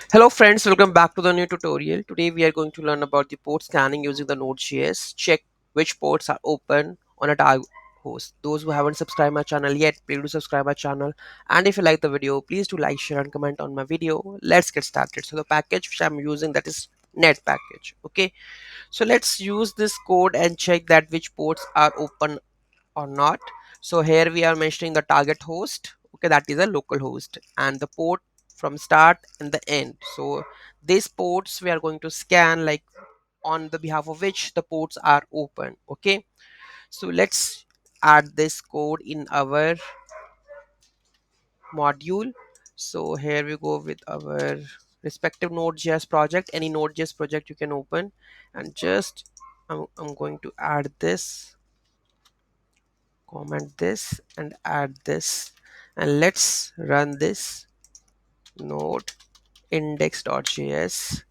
Hello friends, welcome back to the new tutorial. Today we are going to learn about the port scanning using the Node.js. Check which ports are open on a target host. Those who haven't subscribed my channel yet, please do subscribe my channel. And if you like the video, please do like, share and comment on my video. Let's get started. So the package which I'm using, that is net package. Okay, so let's use this code and check that which ports are open or not. So here we are mentioning the target host. Okay, that is a local host, and the port from start and the end. So these ports we are going to scan, like on the behalf of which the ports are open. Okay, so let's add this code in our module. So here we go with our respective node.js project. Any node.js project you can open, and just I'm going to add this, comment this and add this, and let's run this node index.js.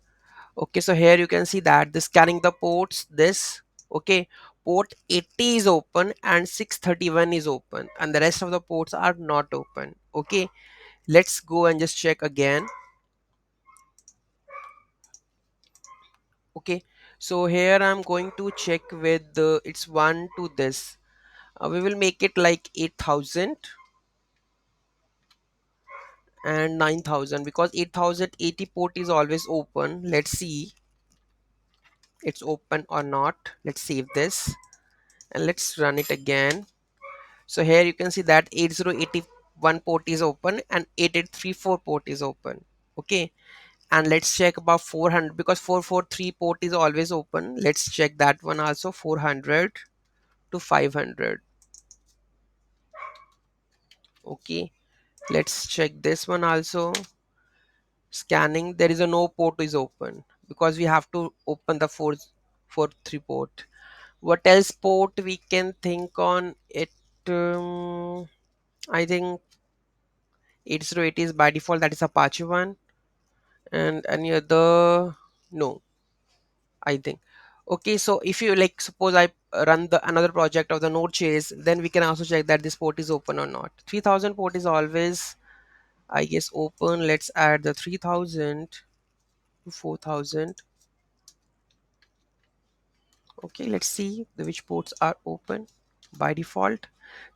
Okay, so here you can see that the scanning the ports, this, okay, port 80 is open and 631 is open, and the rest of the ports are not open. Okay, let's go and just check again. Okay, so here I'm going to check with the it's one to this. We will make it like 8000 and 9000, because 8080 port is always open. Let's see it's open or not. Let's save this and let's run it again. So here you can see that 8081 port is open and 8834 port is open. Okay, and let's check about 400, because 443 port is always open. Let's check that one also, 400 to 500. Okay, let's check this one also. Scanning, there is a no port is open, because we have to open the 443 port. What else port we can think on it? I think 808 is by default, that is Apache one. And any other? No, I think. Okay, so if you like, suppose I run the another project of the node.js, then we can also check that this port is open or not. 3000 port is always, I guess, open. Let's add the 3000 to 4000. Okay, let's see which ports are open by default.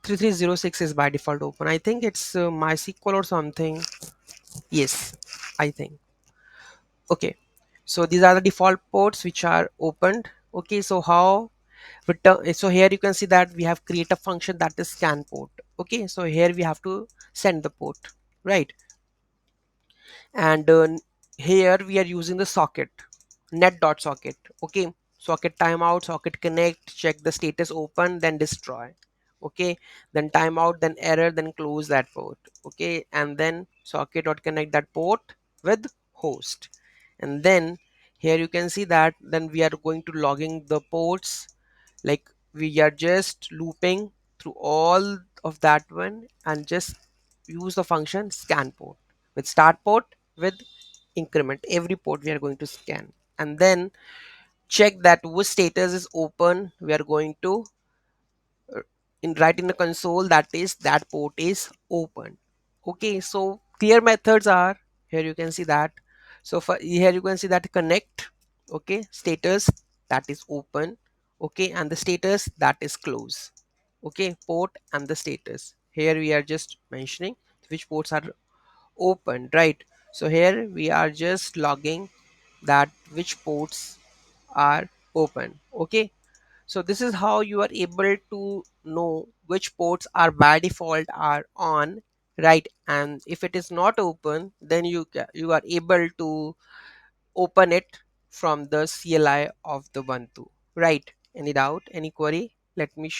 3306 is by default open. I think it's MySQL or something. Yes, I think. Okay, so these are the default ports which are opened. Okay, so how return? So here you can see that we have create a function, that is scan port. Okay, so here we have to send the port, right? And here we are using the socket, net.socket. Okay, socket timeout, socket connect, check the status open, then destroy. Okay, then timeout, then error, then close that port. Okay, and then socket.connect that port with host. And then here you can see that then we are going to logging the ports, like we are just looping through all of that one, and just use the function scan port with start port with increment. Every port we are going to scan, and then check that which status is open. We are going to write in the console that is that port is open. Okay, so clear methods are here, you can see that. So for here you can see that connect, okay, status, that is open. Okay, and the status, that is close. Okay, port and the status, here we are just mentioning which ports are open, right? So here we are just logging that which ports are open. Okay, so this is how you are able to know which ports are by default are on, right? And if it is not open, then you are able to open it from the CLI of the Ubuntu, right? Any doubt, any query? Let me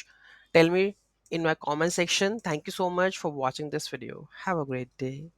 tell me in my comment section. Thank you so much for watching this video. Have a great day.